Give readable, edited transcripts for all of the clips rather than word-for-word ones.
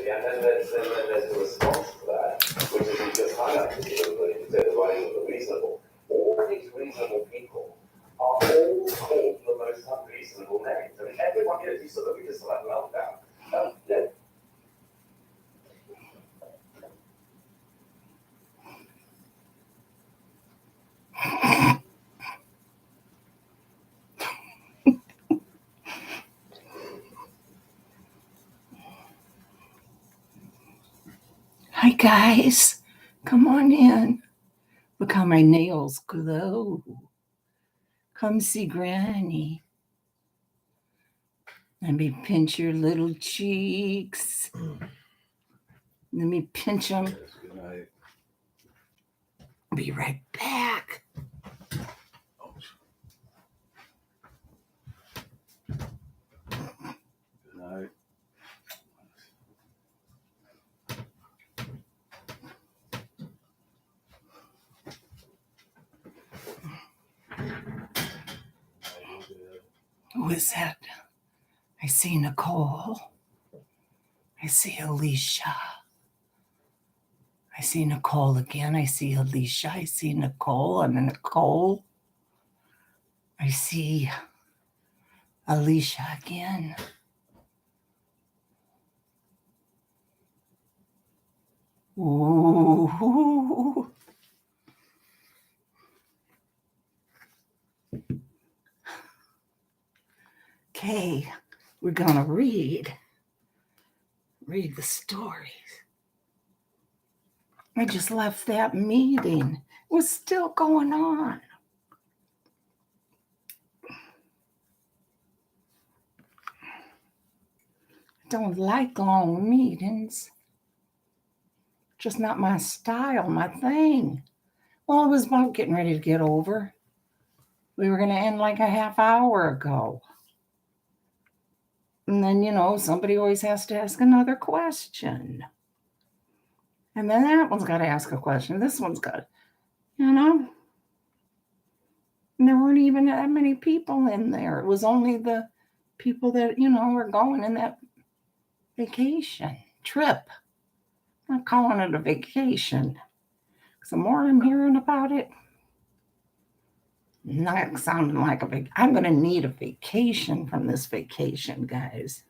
And then there's the response to that, which is he just highlighted the writing of the reasonable. All these reasonable people are all called the most unreasonable names. I mean, everyone here, you sort of, we just like meltdown. Yeah. Hi guys, come on in. Look how my nails glow. Come see Granny. Let me pinch your little cheeks. Let me pinch them. Good night. Be right back. Good night. Who is that? I see Nicole. I see Alicia. I see Nicole again. I see Alicia. I see Nicole. I'm Nicole. I see Alicia again. Ooh. Okay, we're gonna read the stories. I just left that meeting. It was still going on. I don't like long meetings. Just not my style, my thing. Well, it was about getting ready to get over. We were going to end like a half hour ago. And then, somebody always has to ask another question. And then that one's got to ask a question. This one's got, And there weren't even that many people in there. It was only the people that, were going in that vacation trip. I'm not calling it a vacation. The more I'm hearing about it, not sounding like a vacation. I'm going to need a vacation from this vacation, guys.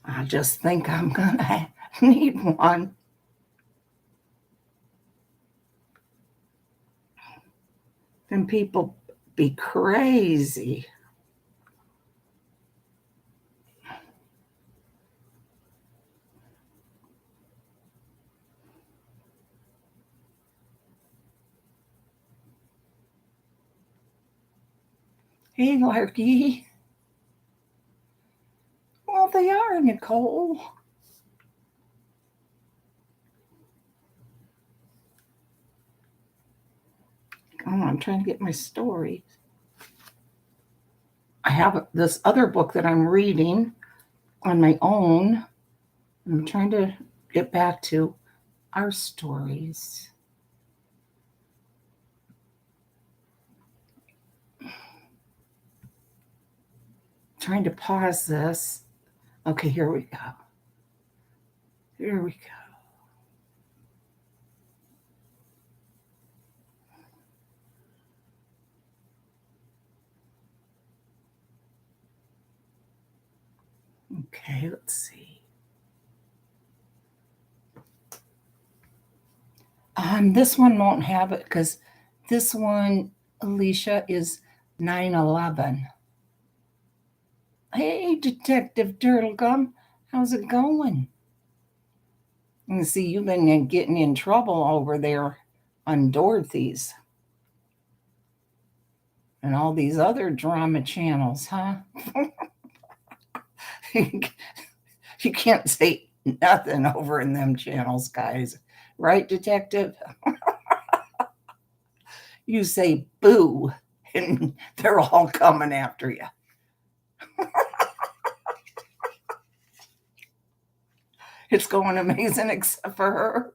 I just think I'm going to need one. Then people be crazy. Hey, Larky. Well, they are, Nicole. Oh, I'm trying to get my story. I have this other book that I'm reading on my own. I'm trying to get back to our stories. Trying to pause this. Okay, here we go. Here we go. Okay, let's see. This one won't have it because this one, Alicia, is 9/11. Hey, Detective Turtlegum, how's it going? You see, you've been getting in trouble over there on Dorothy's and all these other drama channels, huh? You can't say nothing over in them channels, guys. Right, Detective? You say boo, and they're all coming after you. It's going amazing except for her.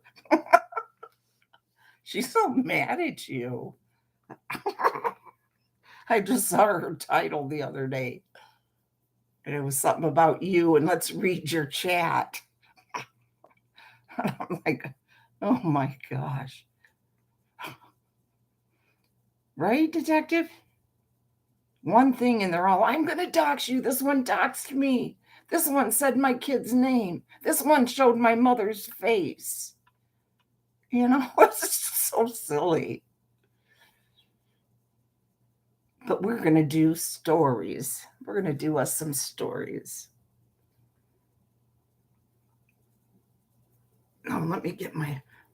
She's so mad at you. I just saw her title the other day. And it was something about you, and let's read your chat. I'm like, oh my gosh. Right, detective? One thing, and they're all, I'm going to dox you. This one doxed me. This one said my kid's name. This one showed my mother's face. You know, it's so silly. But we're going to do stories. We're going to do us some stories. Oh, let me get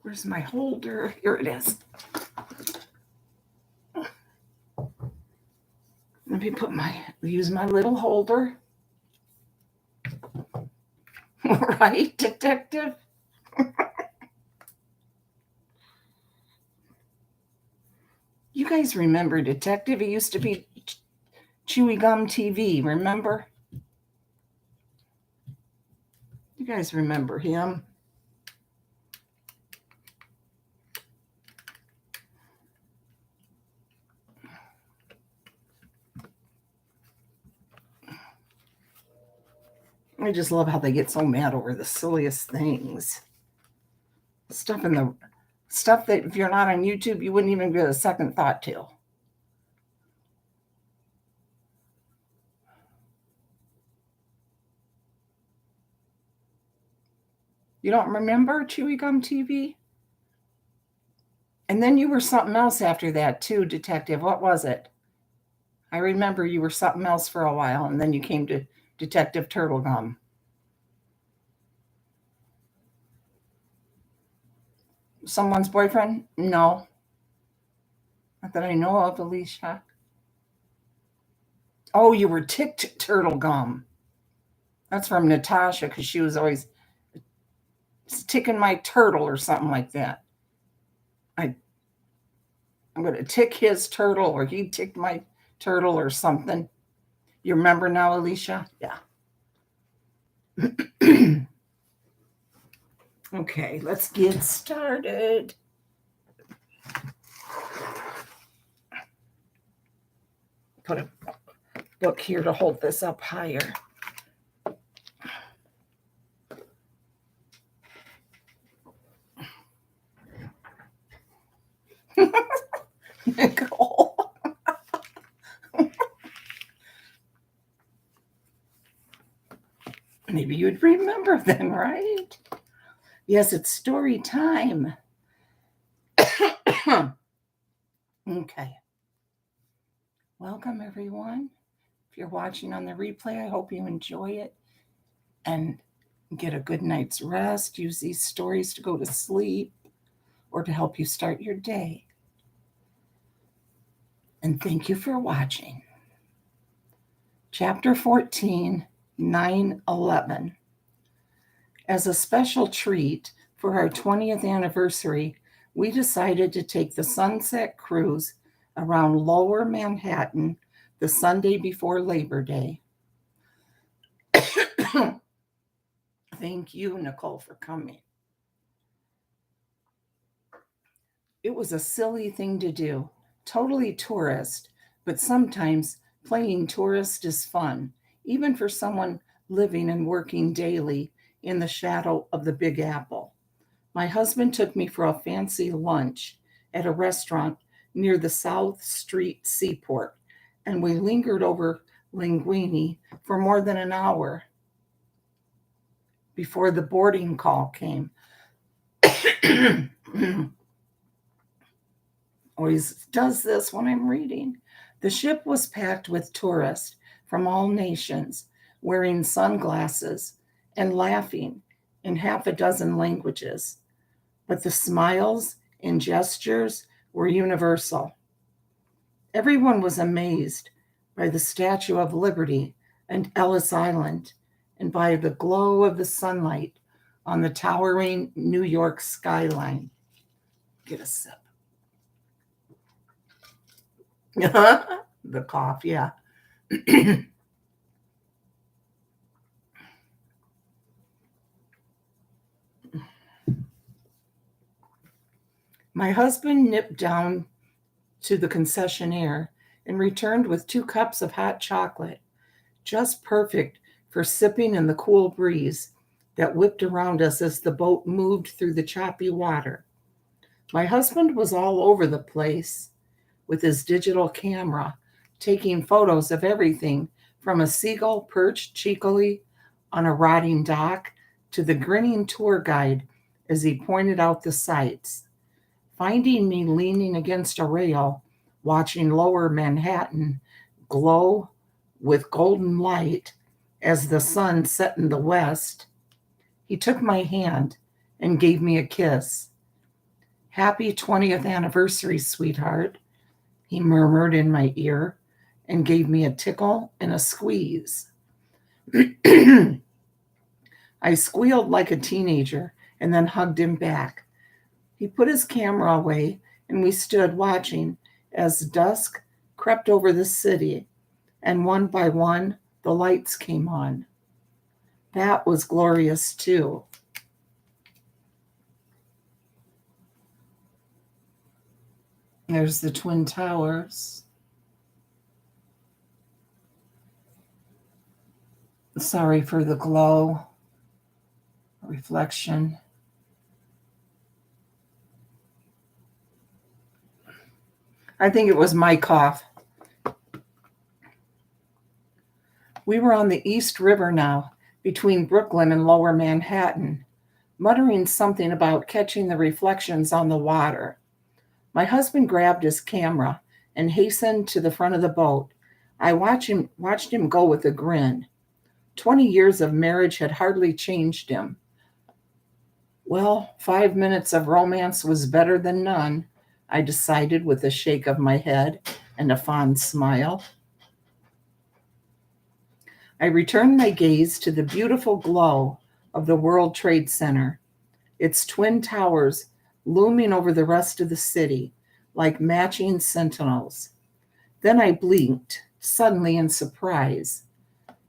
where's my holder? Here it is. Let me use my little holder. Right, detective? You guys remember Detective? He used to be Chewy Gum TV, remember? You guys remember him? I just love how they get so mad over the silliest things. Stuff that if you're not on YouTube, you wouldn't even give a second thought to. You don't remember Chewy Gum TV? And then you were something else after that too, Detective. What was it? I remember you were something else for a while, and then you came to Detective Turtle Gum. Someone's boyfriend? No. Not that I know of, Alicia. Oh, you were Ticked Turtle Gum. That's from Natasha, because she was always ticking my turtle or something like that. I'm going to tick his turtle, or he ticked my turtle or something. You remember now, Alicia? Yeah. Okay, let's get started. Put a book here to hold this up higher. Nicole. Maybe you'd remember then, right? Yes, it's story time. Okay. Welcome, everyone. If you're watching on the replay, I hope you enjoy it and get a good night's rest. Use these stories to go to sleep or to help you start your day. And thank you for watching. Chapter 14, 9/11. As a special treat for our 20th anniversary, we decided to take the sunset cruise around Lower Manhattan the Sunday before Labor Day. Thank you, Nicole, for coming. It was a silly thing to do, totally tourist, but sometimes playing tourist is fun, even for someone living and working daily in the shadow of the Big Apple. My husband took me for a fancy lunch at a restaurant near the South Street Seaport, and we lingered over Linguini for more than an hour before the boarding call came. Always does this when I'm reading. The ship was packed with tourists from all nations, wearing sunglasses and laughing in half a dozen languages. But the smiles and gestures were universal. Everyone was amazed by the Statue of Liberty and Ellis Island, and by the glow of the sunlight on the towering New York skyline. Get a sip. The cough, yeah. My husband nipped down to the concessionaire and returned with 2 cups of hot chocolate, just perfect for sipping in the cool breeze that whipped around us as the boat moved through the choppy water. My husband was all over the place with his digital camera, taking photos of everything from a seagull perched cheekily on a rotting dock to the grinning tour guide as he pointed out the sights. Finding me leaning against a rail, watching lower Manhattan glow with golden light as the sun set in the west, he took my hand and gave me a kiss. "Happy 20th anniversary, sweetheart," he murmured in my ear and gave me a tickle and a squeeze. I squealed like a teenager and then hugged him back. He put his camera away and we stood watching as dusk crept over the city, and one by one the lights came on. That was glorious too. There's the Twin Towers. Sorry for the glow, reflection. I think it was my cough. We were on the East River now, between Brooklyn and Lower Manhattan, muttering something about catching the reflections on the water. My husband grabbed his camera and hastened to the front of the boat. I watched him go with a grin. 20 years of marriage had hardly changed him. Well, 5 minutes of romance was better than none, I decided with a shake of my head and a fond smile. I returned my gaze to the beautiful glow of the World Trade Center, its twin towers looming over the rest of the city like matching sentinels. Then I blinked, suddenly in surprise,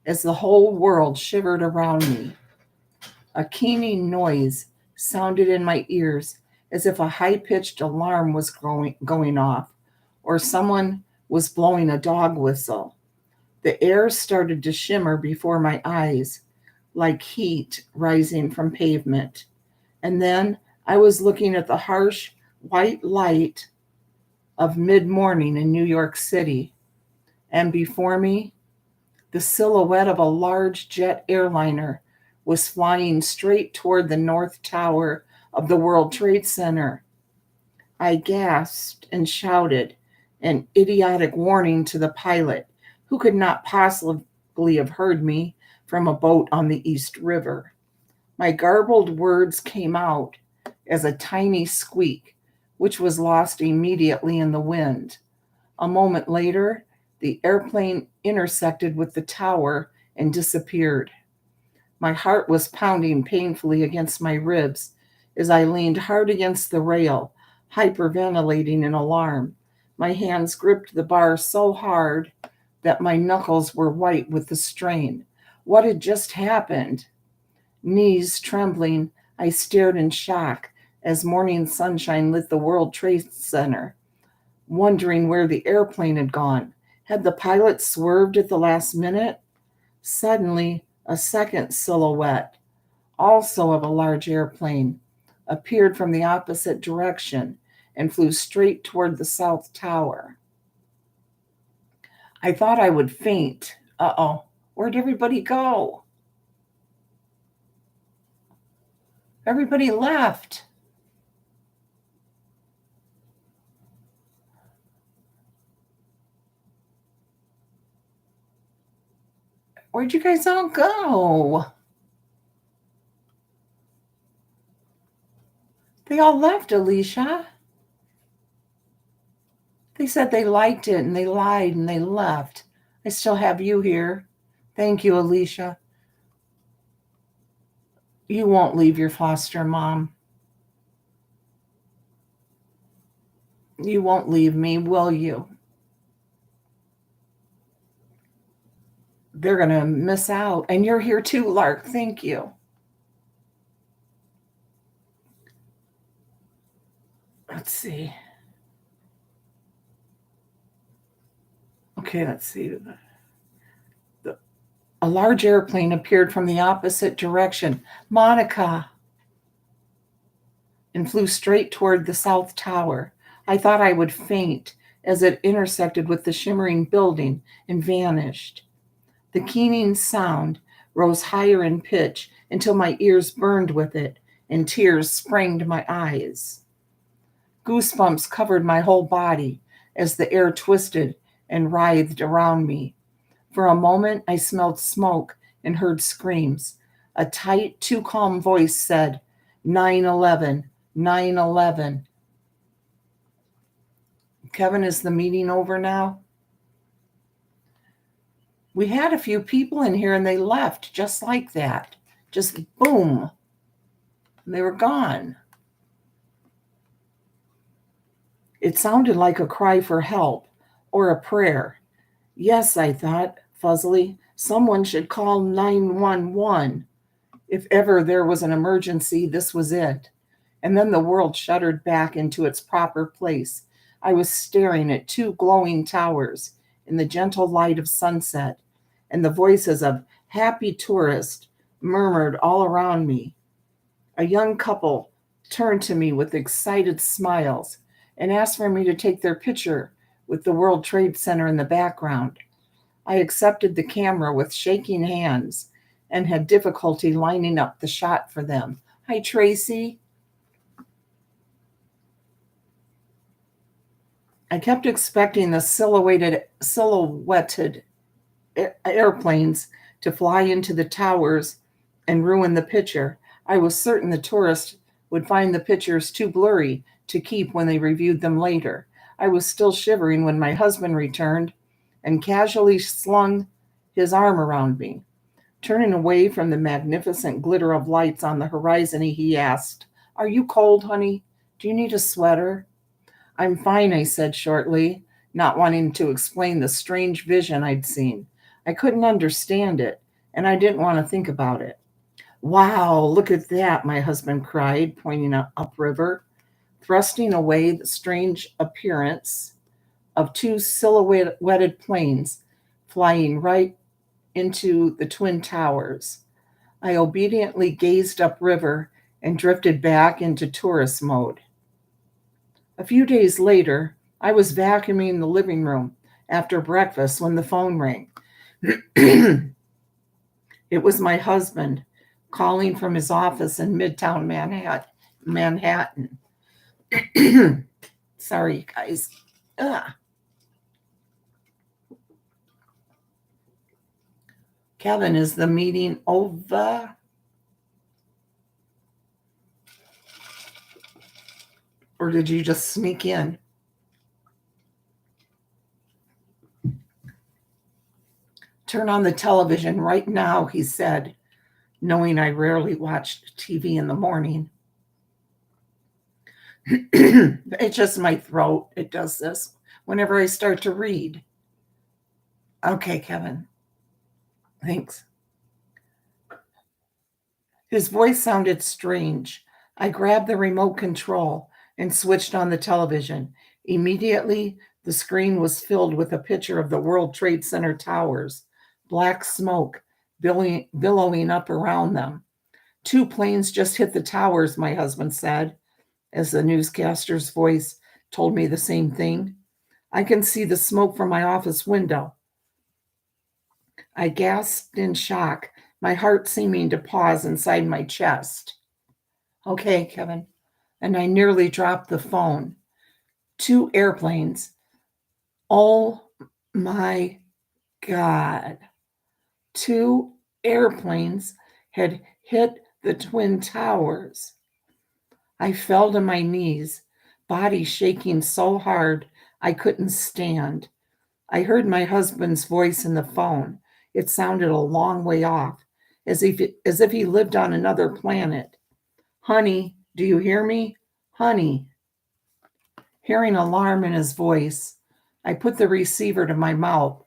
as the whole world shivered around me. A keening noise sounded in my ears as if a high-pitched alarm was going off, or someone was blowing a dog whistle. The air started to shimmer before my eyes, like heat rising from pavement. And then I was looking at the harsh white light of mid-morning in New York City, and before me, the silhouette of a large jet airliner was flying straight toward the North Tower of the World Trade Center. I gasped and shouted an idiotic warning to the pilot, who could not possibly have heard me from a boat on the East River. My garbled words came out as a tiny squeak, which was lost immediately in the wind. A moment later, the airplane intersected with the tower and disappeared. My heart was pounding painfully against my ribs as I leaned hard against the rail, hyperventilating in alarm. My hands gripped the bar so hard that my knuckles were white with the strain. What had just happened? Knees trembling, I stared in shock as morning sunshine lit the World Trade Center, wondering where the airplane had gone. Had the pilot swerved at the last minute? Suddenly, a second silhouette, also of a large airplane, appeared from the opposite direction and flew straight toward the South Tower. I thought I would faint. Uh-oh, where'd everybody go? Everybody left. Where'd you guys all go? They all left, Alicia. They said they liked it and they lied and they left. I still have you here. Thank you, Alicia. You won't leave your foster mom. You won't leave me, will you? They're going to miss out. And you're here too, Lark. Thank you. Let's see. Okay, let's see. A large airplane appeared from the opposite direction. Monica! And flew straight toward the South Tower. I thought I would faint as it intersected with the shimmering building and vanished. The keening sound rose higher in pitch until my ears burned with it and tears sprang to my eyes. Goosebumps covered my whole body as the air twisted and writhed around me. For a moment, I smelled smoke and heard screams. A tight, too calm voice said, 9/11, 9/11. Kevin, is the meeting over now? We had a few people in here and they left just like that. Just boom. They were gone. It sounded like a cry for help or a prayer. Yes, I thought, fuzzily, someone should call 911. If ever there was an emergency, this was it. And then the world shuddered back into its proper place. I was staring at two glowing towers in the gentle light of sunset, and the voices of happy tourists murmured all around me. A young couple turned to me with excited smiles and asked for me to take their picture with the World Trade Center in the background. I accepted the camera with shaking hands and had difficulty lining up the shot for them. Hi, Tracy. I kept expecting the silhouetted airplanes to fly into the towers and ruin the picture. I was certain the tourists would find the pictures too blurry to keep when they reviewed them later. I was still shivering when my husband returned and casually slung his arm around me. Turning away from the magnificent glitter of lights on the horizon, he asked, "Are you cold, honey? Do you need a sweater?" "I'm fine," I said shortly, not wanting to explain the strange vision I'd seen. I couldn't understand it, and I didn't want to think about it. "Wow, look at that," my husband cried, pointing upriver, thrusting away the strange appearance of two silhouetted planes flying right into the Twin Towers. I obediently gazed upriver and drifted back into tourist mode. A few days later, I was vacuuming the living room after breakfast when the phone rang. It was my husband calling from his office in Midtown Manhattan. Sorry, guys. Ugh. Kevin, is the meeting over? Or did you just sneak in? Turn on the television right now, he said, knowing I rarely watched TV in the morning. It's just my throat. It does this whenever I start to read. Okay, Kevin. Thanks. His voice sounded strange. I grabbed the remote control and switched on the television. Immediately, the screen was filled with a picture of the World Trade Center towers, black smoke billowing up around them. Two planes just hit the towers, my husband said, as the newscaster's voice told me the same thing. I can see the smoke from my office window. I gasped in shock, my heart seeming to pause inside my chest. Okay, Kevin. And I nearly dropped the phone. Two airplanes. Oh my God. Two airplanes had hit the Twin Towers. I fell to my knees, body shaking so hard I couldn't stand. I heard my husband's voice in the phone. It sounded a long way off, as if he lived on another planet. "Honey, do you hear me? Honey." Hearing alarm in his voice, I put the receiver to my mouth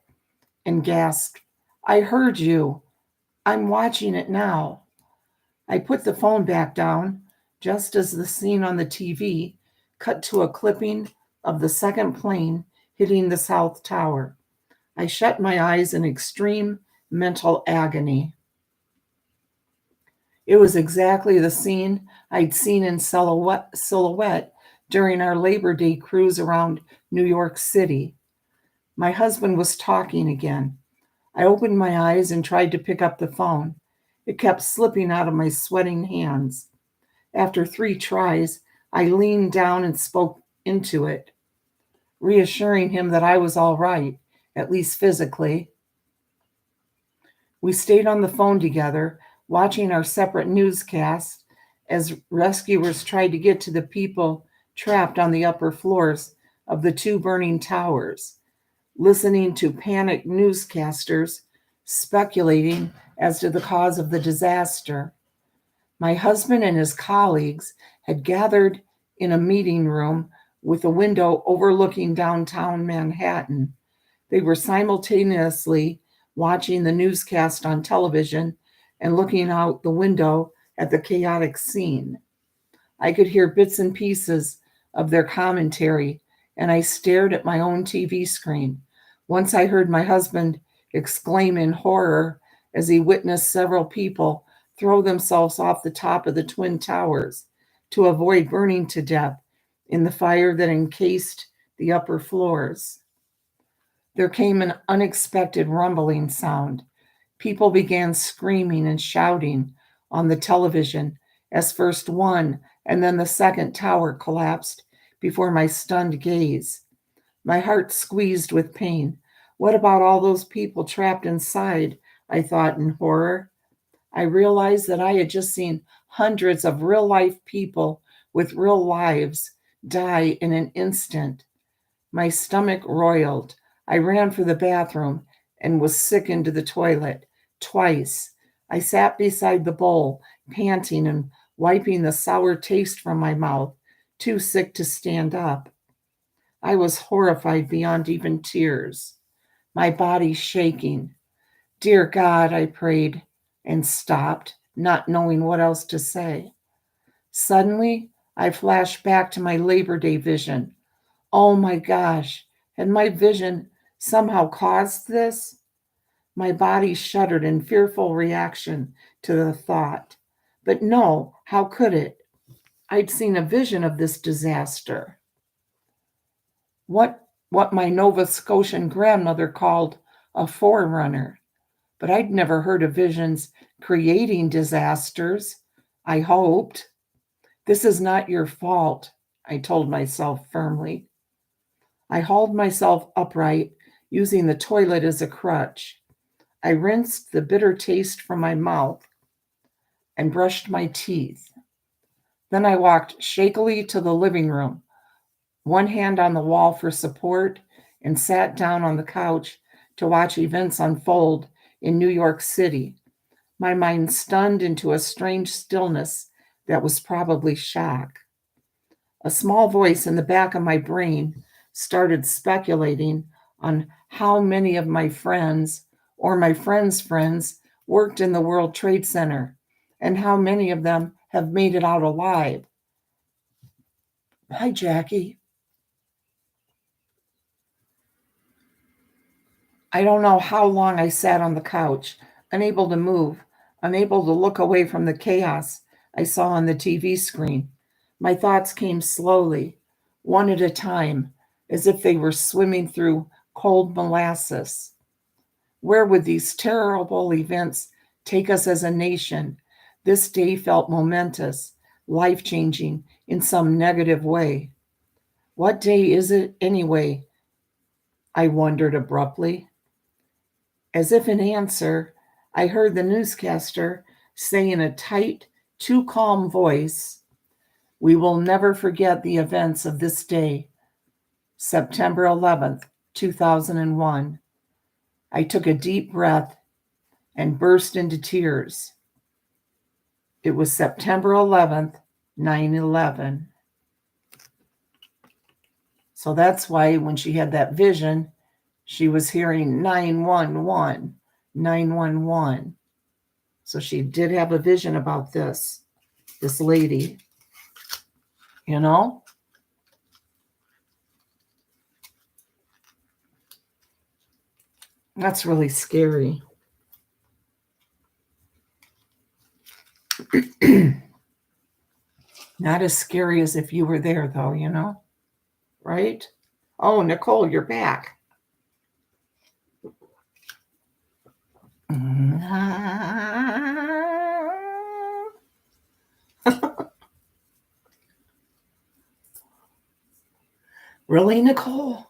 and gasped, "I heard you. I'm watching it now." I put the phone back down just as the scene on the TV cut to a clipping of the second plane hitting the South Tower. I shut my eyes in extreme mental agony. It was exactly the scene I'd seen in silhouette during our Labor Day cruise around New York City. My husband was talking again. I opened my eyes and tried to pick up the phone. It kept slipping out of my sweating hands. After 3 tries, I leaned down and spoke into it, reassuring him that I was all right, at least physically. We stayed on the phone together, watching our separate newscasts as rescuers tried to get to the people trapped on the upper floors of the 2 burning towers, listening to panicked newscasters speculating as to the cause of the disaster. My husband and his colleagues had gathered in a meeting room with a window overlooking downtown Manhattan. They were simultaneously watching the newscast on television and looking out the window at the chaotic scene. I could hear bits and pieces of their commentary, and I stared at my own TV screen. Once I heard my husband exclaim in horror as he witnessed several people throw themselves off the top of the Twin Towers to avoid burning to death in the fire that encased the upper floors. There came an unexpected rumbling sound. People began screaming and shouting on the television as first one and then the second tower collapsed before my stunned gaze. My heart squeezed with pain. What about all those people trapped inside? I thought in horror. I realized that I had just seen hundreds of real life people with real lives die in an instant. My stomach roiled. I ran for the bathroom and was sick into the toilet twice. I sat beside the bowl, panting and wiping the sour taste from my mouth, too sick to stand up. I was horrified beyond even tears, my body shaking. Dear God, I prayed and stopped, not knowing what else to say. Suddenly, I flashed back to my Labor Day vision. Oh my gosh, had my vision somehow caused this? My body shuddered in fearful reaction to the thought. But no, how could it? I'd seen a vision of this disaster. What my Nova Scotian grandmother called a forerunner. But I'd never heard of visions creating disasters. I hoped. This is not your fault, I told myself firmly. I hauled myself upright, using the toilet as a crutch. I rinsed the bitter taste from my mouth and brushed my teeth. Then I walked shakily to the living room, one hand on the wall for support, and sat down on the couch to watch events unfold in New York City, my mind stunned into a strange stillness that was probably shock. A small voice in the back of my brain started speculating on how many of my friends or my friends' friends worked in the World Trade Center and how many of them have made it out alive. Hi, Jackie. I don't know how long I sat on the couch, unable to move, unable to look away from the chaos I saw on the TV screen. My thoughts came slowly, one at a time, as if they were swimming through cold molasses. Where would these terrible events take us as a nation? This day felt momentous, life-changing in some negative way. What day is it anyway? I wondered abruptly. As if in answer, I heard the newscaster say in a tight, too calm voice, "We will never forget the events of this day, September 11th, 2001. I took a deep breath and burst into tears. It was September 11th, 9/11. So that's why when she had that vision, she was hearing 911, 911. So she did have a vision about this lady, you know? That's really scary. Not as scary as if you were there, though, you know? Right? Oh, Nicole, you're back. Really, Nicole?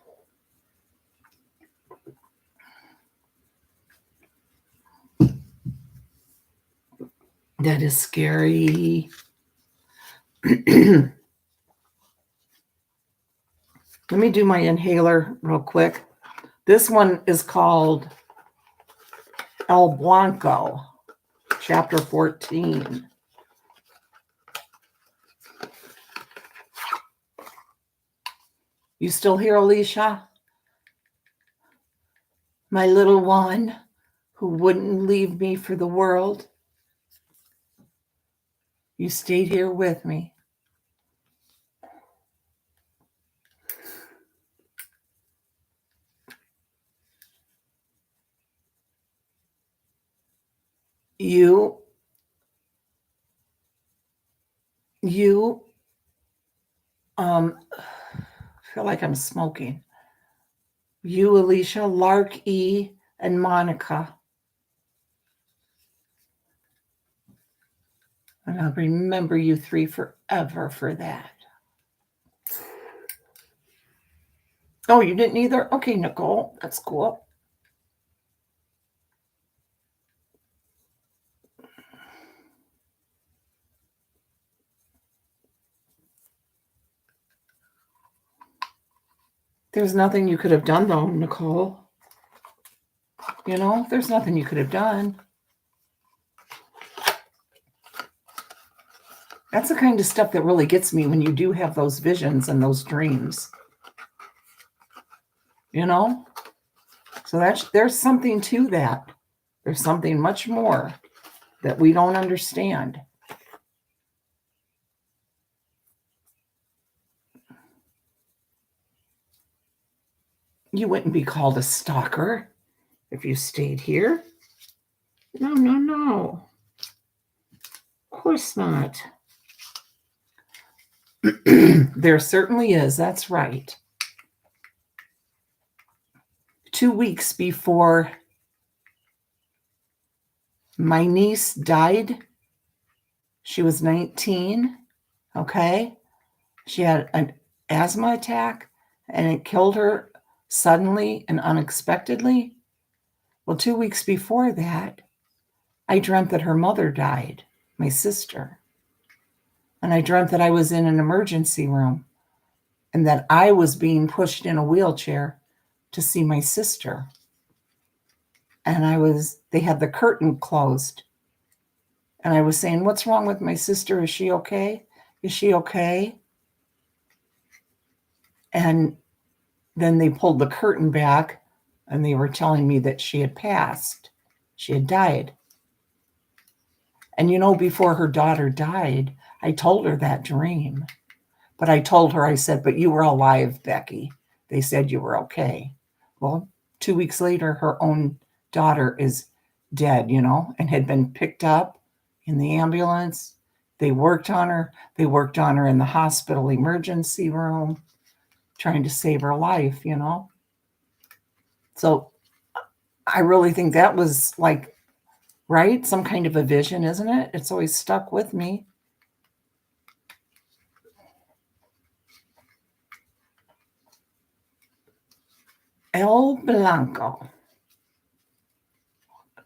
That is scary. Let me do my inhaler real quick. This one is called El Blanco, chapter 14. You still here, Alicia? My little one who wouldn't leave me for the world. You stayed here with me. You feel like I'm smoking. You, Alicia, Lark E, and Monica. And I'll remember you three forever for that. Oh, you didn't either? Okay, Nicole, that's cool. There's nothing you could have done, though, Nicole. You know, there's nothing you could have done. That's the kind of stuff that really gets me when you do have those visions and those dreams. You know? So there's something to that. There's something much more that we don't understand. You wouldn't be called a stalker if you stayed here. No. Of course not. There certainly is. That's right. 2 weeks before my niece died, she was 19. Okay. She had an asthma attack and it killed her suddenly and unexpectedly. Well, 2 weeks before that, I dreamt that her mother died, my sister. And I dreamt that I was in an emergency room and that I was being pushed in a wheelchair to see my sister. And they had the curtain closed. And I was saying, what's wrong with my sister? Is she okay? Is she okay? And then they pulled the curtain back and they were telling me that she had passed. She had died. And you know, before her daughter died, I told her that dream. But I told her, I said, but you were alive, Becky. They said you were okay. Well, 2 weeks later, her own daughter is dead, you know, and had been picked up in the ambulance. They worked on her. They worked on her in the hospital emergency room, trying to save her life, you know. So I really think that was like, right? Some kind of a vision, isn't it? It's always stuck with me. El Blanco.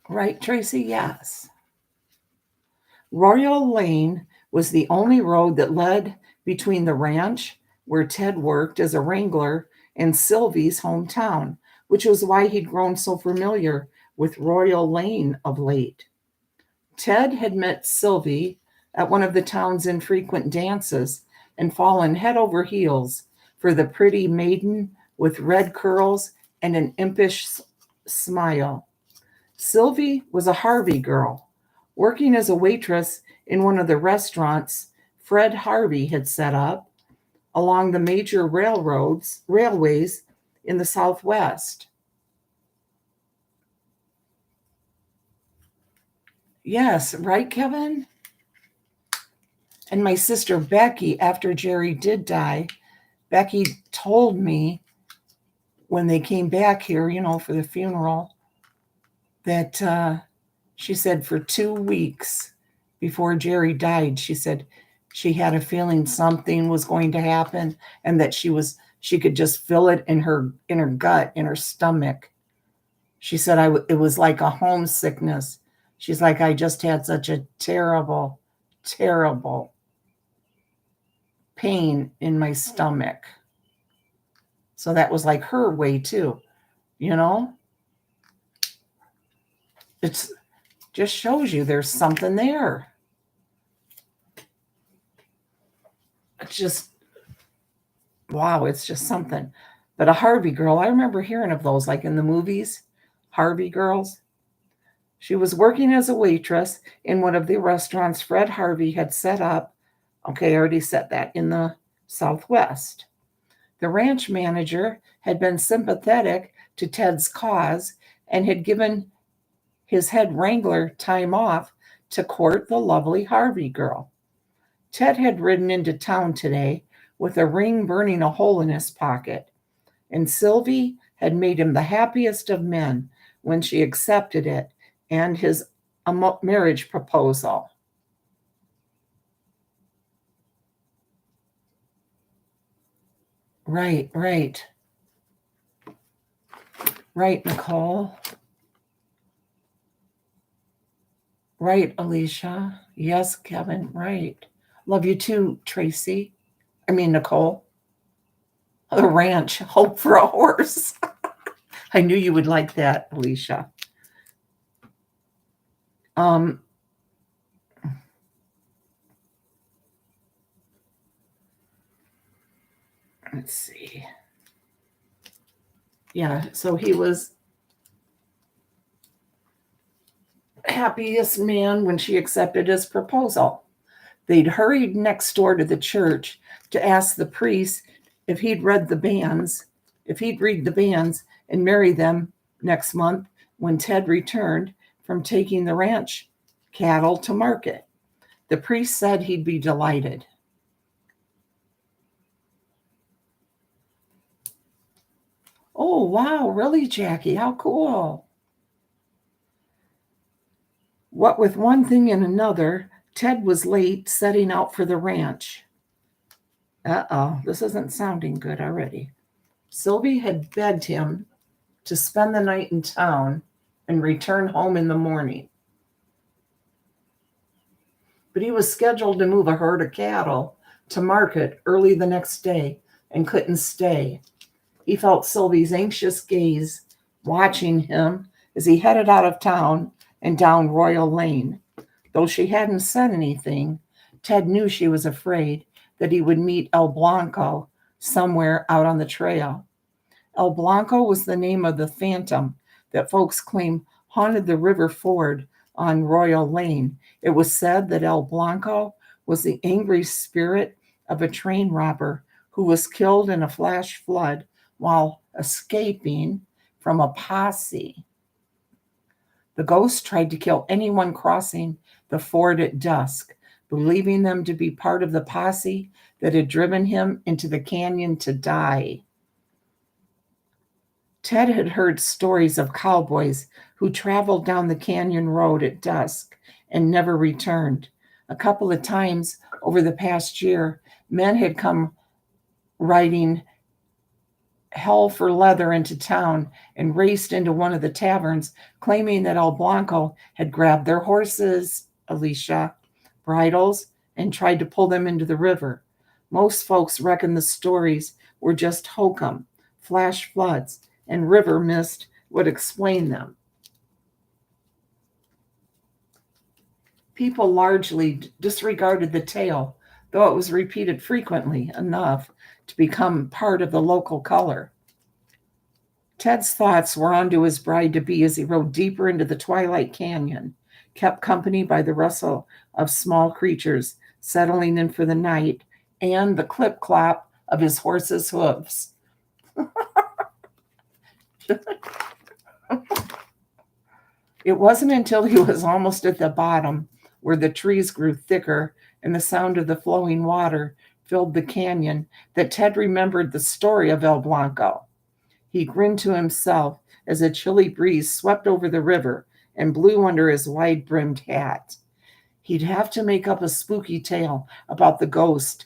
Right, Tracy? Yes. Royal Lane was the only road that led between the ranch where Ted worked as a wrangler and Sylvie's hometown, which was why he'd grown so familiar with Royal Lane of late. Ted had met Sylvie at one of the town's infrequent dances and fallen head over heels for the pretty maiden with red curls and an impish smile. Sylvie was a Harvey girl, working as a waitress in one of the restaurants Fred Harvey had set up along the major railways in the Southwest. Yes, right, Kevin? And my sister Becky, after Jerry did die, Becky told me when they came back here, for the funeral, that she said for 2 weeks before Jerry died, she said she had a feeling something was going to happen, and that she could just feel it in her gut, in her stomach. She said it was like a homesickness. She's like, I just had such a terrible, terrible pain in my stomach. So that was like her way too, It's just shows you there's something there. It's just, wow, it's just something. But a Harvey girl, I remember hearing of those, like in the movies, Harvey girls. She was working as a waitress in one of the restaurants Fred Harvey had set up. Okay, I already said that, in the Southwest. The ranch manager had been sympathetic to Ted's cause and had given his head wrangler time off to court the lovely Harvey girl. Ted had ridden into town today with a ring burning a hole in his pocket, and Sylvie had made him the happiest of men when she accepted it and his marriage proposal. Right, right. Right, Nicole. Right, Alicia. Yes, Kevin. Right. Love you too, Tracy. Nicole. The ranch. Hope for a horse. I knew you would like that, Alicia. Let's see. Yeah, so he was happiest man when she accepted his proposal. They'd hurried next door to the church to ask the priest if he'd read the banns and marry them next month when Ted returned from taking the ranch cattle to market. The priest said he'd be delighted. Oh, wow, really, Jackie? How cool. What with one thing and another, Ted was late setting out for the ranch. Uh-oh, this isn't sounding good already. Sylvie had begged him to spend the night in town and return home in the morning. But he was scheduled to move a herd of cattle to market early the next day and couldn't stay. He felt Sylvie's anxious gaze watching him as he headed out of town and down Royal Lane. Though she hadn't said anything, Ted knew she was afraid that he would meet El Blanco somewhere out on the trail. El Blanco was the name of the phantom that folks claim haunted the river ford on Royal Lane. It was said that El Blanco was the angry spirit of a train robber who was killed in a flash flood while escaping from a posse. The ghost tried to kill anyone crossing the ford at dusk, believing them to be part of the posse that had driven him into the canyon to die. Ted had heard stories of cowboys who traveled down the canyon road at dusk and never returned. A couple of times over the past year, men had come riding hell for leather into town and raced into one of the taverns, claiming that El Blanco had grabbed their horses, Alicia, bridles, and tried to pull them into the river. Most folks reckon the stories were just hokum, flash floods, and river mist would explain them. People largely disregarded the tale, though it was repeated frequently enough to become part of the local color. Ted's thoughts were onto his bride-to-be as he rode deeper into the twilight canyon, kept company by the rustle of small creatures settling in for the night and the clip-clop of his horse's hooves. It wasn't until he was almost at the bottom, where the trees grew thicker and the sound of the flowing water filled the canyon that Ted remembered the story of El Blanco. He grinned to himself as a chilly breeze swept over the river and blew under his wide-brimmed hat. He'd have to make up a spooky tale about the ghost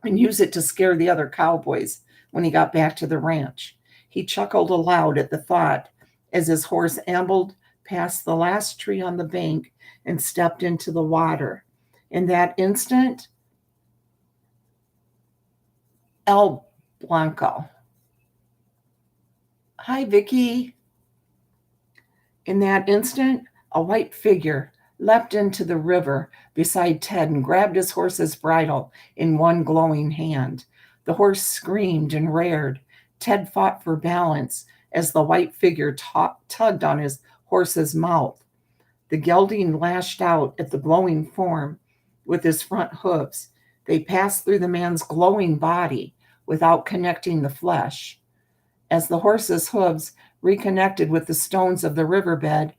and use it to scare the other cowboys when he got back to the ranch. He chuckled aloud at the thought as his horse ambled past the last tree on the bank and stepped into the water. In that instant, El Blanco. Hi, Vicky. In that instant, a white figure leapt into the river beside Ted and grabbed his horse's bridle in one glowing hand. The horse screamed and reared. Ted fought for balance as the white figure tugged on his horse's mouth. The gelding lashed out at the glowing form with his front hooves. They passed through the man's glowing body without connecting the flesh. As the horse's hooves reconnected with the stones of the riverbed,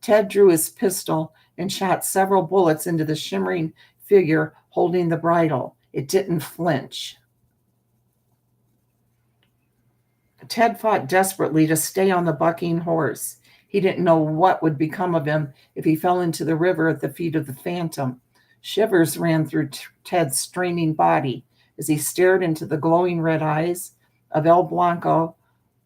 Ted drew his pistol and shot several bullets into the shimmering figure holding the bridle. It didn't flinch. Ted fought desperately to stay on the bucking horse. He didn't know what would become of him if he fell into the river at the feet of the phantom. Shivers ran through Ted's straining body as he stared into the glowing red eyes of El Blanco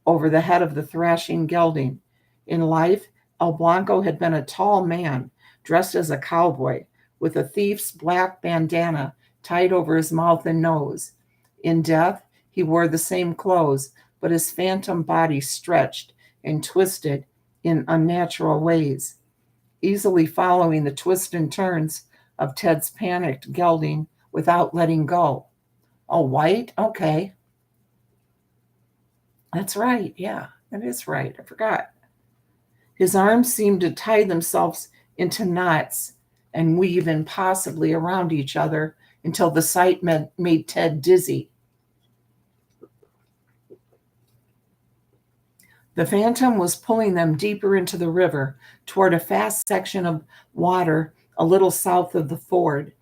over the head of the thrashing gelding. In life, El Blanco had been a tall man, dressed as a cowboy, with a thief's black bandana tied over his mouth and nose. In death, he wore the same clothes, but his phantom body stretched and twisted in unnatural ways, easily following the twists and turns of Ted's panicked gelding without letting go. Oh, white? Okay. That's right. Yeah, that is right. I forgot. His arms seemed to tie themselves into knots and weave impossibly around each other until the sight made Ted dizzy. The phantom was pulling them deeper into the river toward a fast section of water a little south of the ford.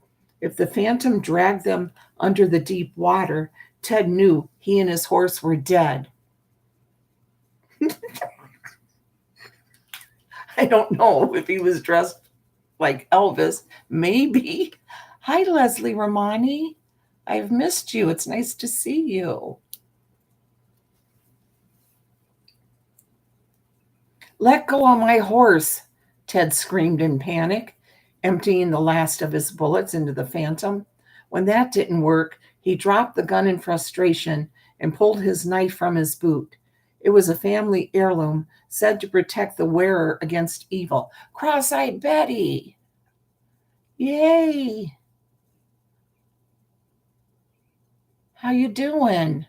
If the phantom dragged them under the deep water, Ted knew he and his horse were dead. I don't know if he was dressed like Elvis. Maybe. Hi, Leslie Romani. I've missed you. It's nice to see you. Let go of my horse, Ted screamed in panic, emptying the last of his bullets into the phantom. When that didn't work, he dropped the gun in frustration and pulled his knife from his boot. It was a family heirloom said to protect the wearer against evil. Cross-eyed Betty! Yay! How you doing?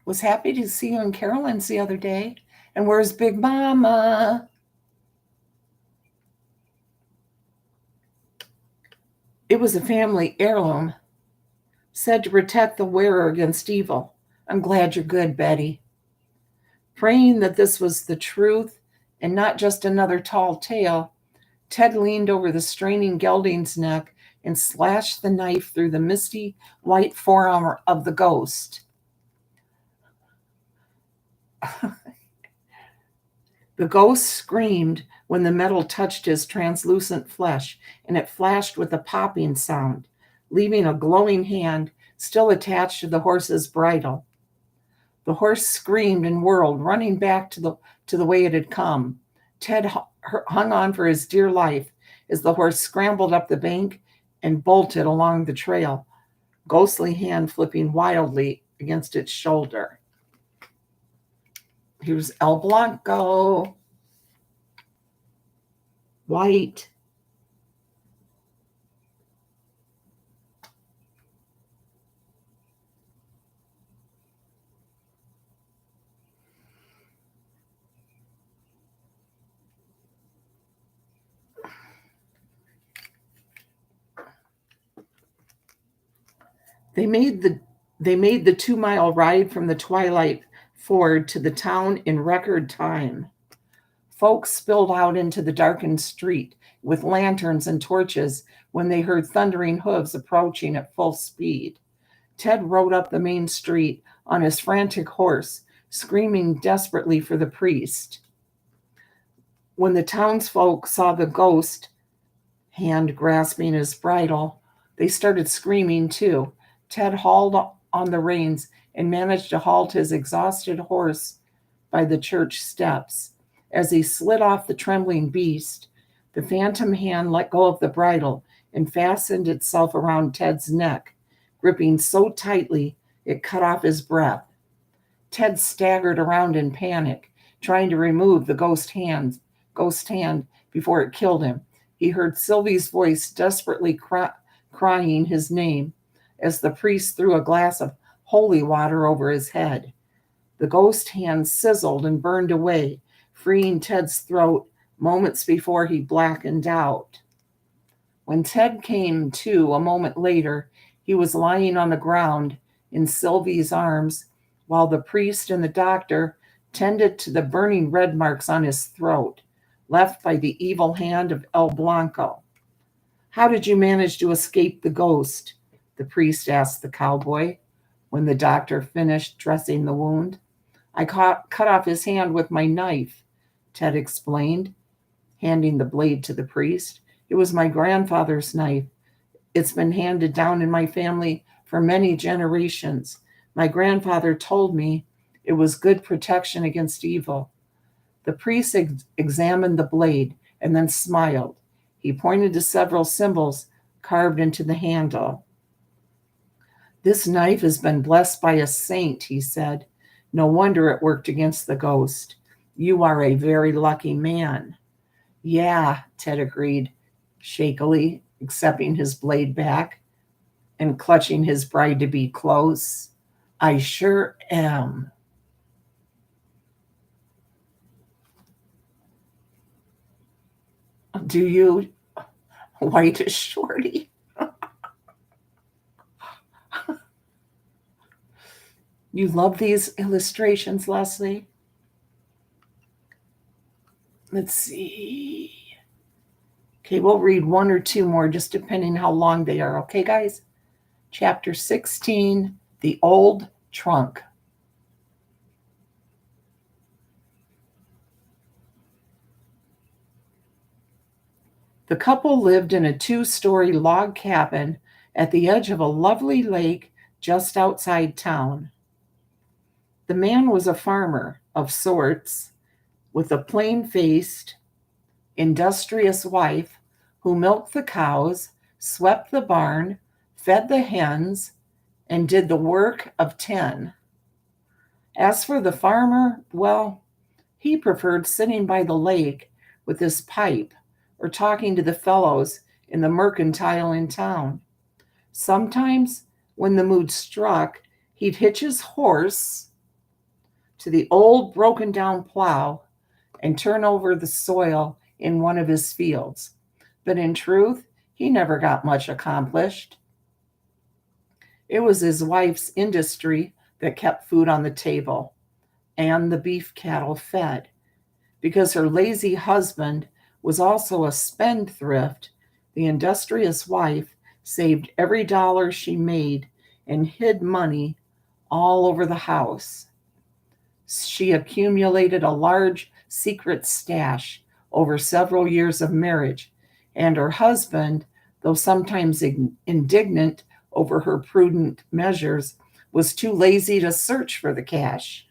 Was happy to see you in Carolyn's the other day. And where's Big Mama? It was a family heirloom said to protect the wearer against evil. I'm glad you're good, Betty. Praying that this was the truth and not just another tall tale, Ted leaned over the straining gelding's neck and slashed the knife through the misty white forearm of the ghost. The ghost screamed when the metal touched his translucent flesh, and it flashed with a popping sound, leaving a glowing hand still attached to the horse's bridle. The horse screamed and whirled, running back to the way it had come. Ted hung on for his dear life as the horse scrambled up the bank and bolted along the trail, ghostly hand flipping wildly against its shoulder. Here's El Blanco. White. They made the 2-mile ride from the Twilight Ford to the town in record time. Folks spilled out into the darkened street with lanterns and torches when they heard thundering hooves approaching at full speed. Ted rode up the main street on his frantic horse, screaming desperately for the priest. When the townsfolk saw the ghost hand grasping his bridle, they started screaming too. Ted hauled on the reins and managed to halt his exhausted horse by the church steps. As he slid off the trembling beast, the phantom hand let go of the bridle and fastened itself around Ted's neck, gripping so tightly it cut off his breath. Ted staggered around in panic, trying to remove the ghost hand before it killed him. He heard Sylvie's voice desperately crying his name as the priest threw a glass of holy water over his head. The ghost hand sizzled and burned away, freeing Ted's throat moments before he blackened out. When Ted came to a moment later, he was lying on the ground in Sylvie's arms while the priest and the doctor tended to the burning red marks on his throat, left by the evil hand of El Blanco. "How did you manage to escape the ghost?" the priest asked the cowboy when the doctor finished dressing the wound. "I cut off his hand with my knife," Ted explained, handing the blade to the priest. "It was my grandfather's knife. It's been handed down in my family for many generations. My grandfather told me it was good protection against evil." The priest examined the blade and then smiled. He pointed to several symbols carved into the handle. "This knife has been blessed by a saint," he said. "No wonder it worked against the ghost. You are a very lucky man." "Yeah," Ted agreed, shakily accepting his blade back and clutching his bride-to-be close. "I sure am." "Do you, white shorty?" You love these illustrations, Leslie? Let's see. Okay, we'll read one or two more, just depending how long they are. Okay, guys? Chapter 16, The Old Trunk. The couple lived in a 2-story log cabin at the edge of a lovely lake just outside town. The man was a farmer of sorts, with a plain-faced, industrious wife who milked the cows, swept the barn, fed the hens, and did the work of 10. As for the farmer, well, he preferred sitting by the lake with his pipe or talking to the fellows in the mercantile in town. Sometimes, when the mood struck, he'd hitch his horse to the old broken-down plow and turn over the soil in one of his fields. But in truth, he never got much accomplished. It was his wife's industry that kept food on the table and the beef cattle fed. Because her lazy husband was also a spendthrift, the industrious wife saved every dollar she made and hid money all over the house. She accumulated a large secret stash over several years of marriage, and her husband, though sometimes indignant over her prudent measures, was too lazy to search for the cash.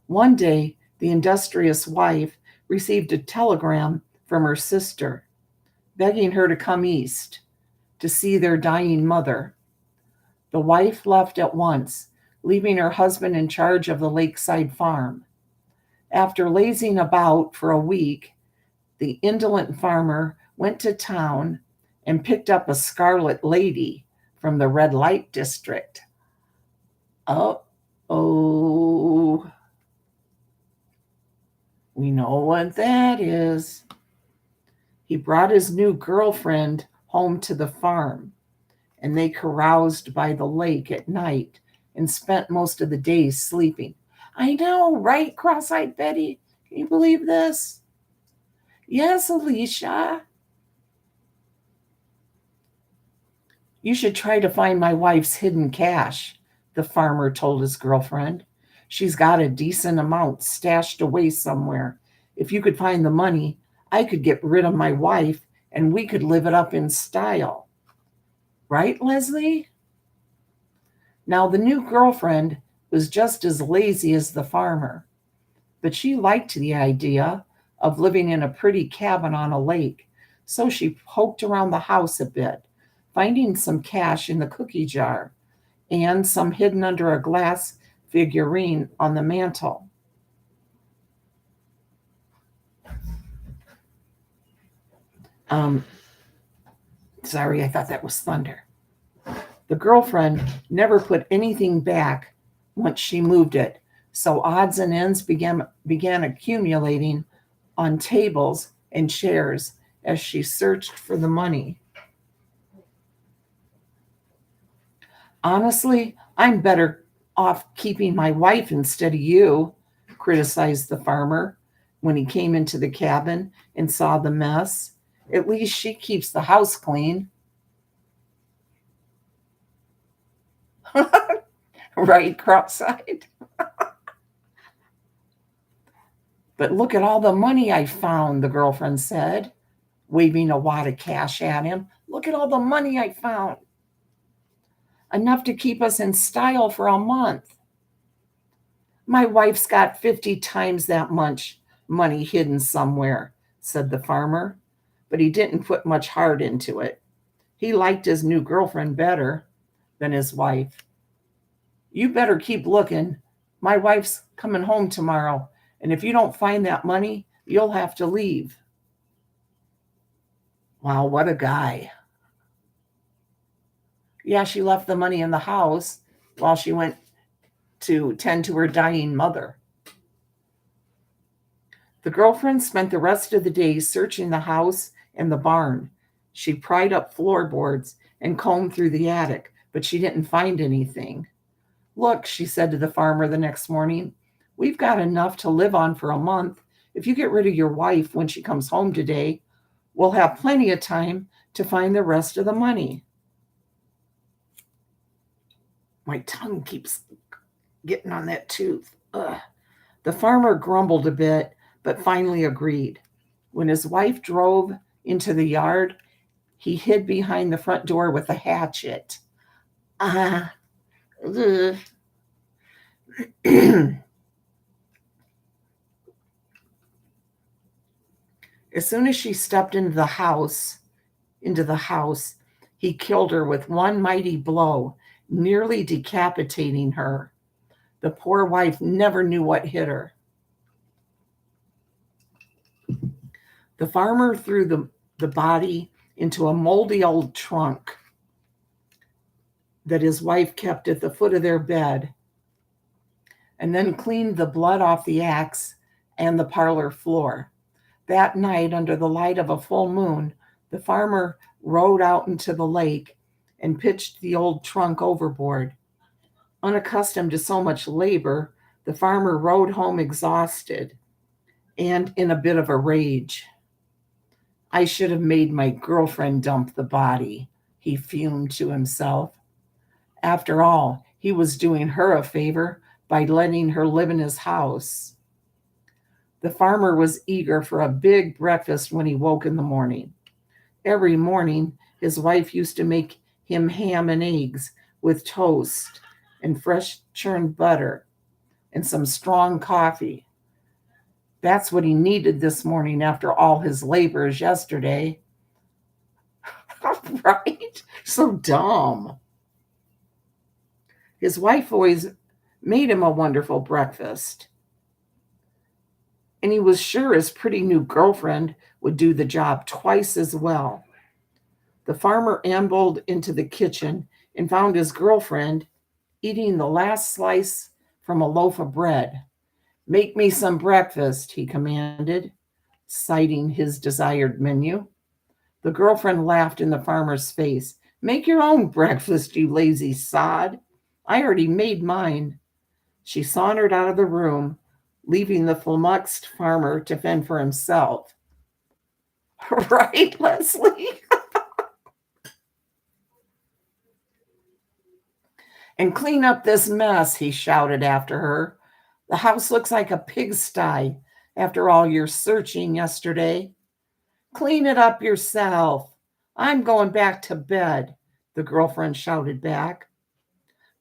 One day, the industrious wife received a telegram from her sister, begging her to come east to see their dying mother. The wife left at once, leaving her husband in charge of the lakeside farm. After lazing about for a week, the indolent farmer went to town and picked up a scarlet lady from the red light district. Uh-oh. We know what that is. He brought his new girlfriend home to the farm, and they caroused by the lake at night and spent most of the days sleeping. I know, right, cross-eyed Betty? Can you believe this? Yes, Alicia. You should try to find my wife's hidden cash, the farmer told his girlfriend. She's got a decent amount stashed away somewhere. If you could find the money, I could get rid of my wife and we could live it up in style. Right, Leslie? Now, the new girlfriend was just as lazy as the farmer, but she liked the idea of living in a pretty cabin on a lake, so she poked around the house a bit, finding some cash in the cookie jar and some hidden under a glass figurine on the mantel. Um, Sorry, I thought that was thunder. The girlfriend never put anything back once she moved it, so odds and ends began accumulating on tables and chairs as she searched for the money. Honestly, I'm better off keeping my wife instead of you, criticized the farmer when he came into the cabin and saw the mess. At least she keeps the house clean. Right, cross-eyed. But look at all the money I found, the girlfriend said, waving a wad of cash at him. Look at all the money I found. Enough to keep us in style for a month. My wife's got 50 times that much money hidden somewhere, said the farmer, but he didn't put much heart into it. He liked his new girlfriend better than his wife. You better keep looking. My wife's coming home tomorrow, and if you don't find that money, you'll have to leave. Wow, what a guy. Yeah, she left the money in the house while she went to tend to her dying mother. The girlfriend spent the rest of the day searching the house and the barn. She pried up floorboards and combed through the attic, but she didn't find anything. Look, she said to the farmer the next morning, we've got enough to live on for a month. If you get rid of your wife when she comes home today, we'll have plenty of time to find the rest of the money. My tongue keeps getting on that tooth. Ugh. The farmer grumbled a bit, but finally agreed. When his wife drove into the yard, he hid behind the front door with a hatchet. Ah, ugh. As soon as she stepped into the house, he killed her with one mighty blow, nearly decapitating her. The poor wife never knew what hit her. The farmer threw the body into a moldy old trunk that his wife kept at the foot of their bed, and then cleaned the blood off the axe and the parlor floor. That night, under the light of a full moon, the farmer rowed out into the lake and pitched the old trunk overboard. Unaccustomed to so much labor, the farmer rowed home exhausted and in a bit of a rage. I should have made my girlfriend dump the body, he fumed to himself. After all, he was doing her a favor by letting her live in his house. The farmer was eager for a big breakfast when he woke in the morning. Every morning, his wife used to make him ham and eggs with toast and fresh churned butter and some strong coffee. That's what he needed this morning after all his labors yesterday. Right? So dumb. His wife always made him a wonderful breakfast, and he was sure his pretty new girlfriend would do the job twice as well. The farmer ambled into the kitchen and found his girlfriend eating the last slice from a loaf of bread. Make me some breakfast, he commanded, citing his desired menu. The girlfriend laughed in the farmer's face. Make your own breakfast, you lazy sod. I already made mine. She sauntered out of the room, leaving the flummoxed farmer to fend for himself. Right, Leslie? And clean up this mess, he shouted after her. The house looks like a pigsty after all your searching yesterday. Clean it up yourself. I'm going back to bed, the girlfriend shouted back.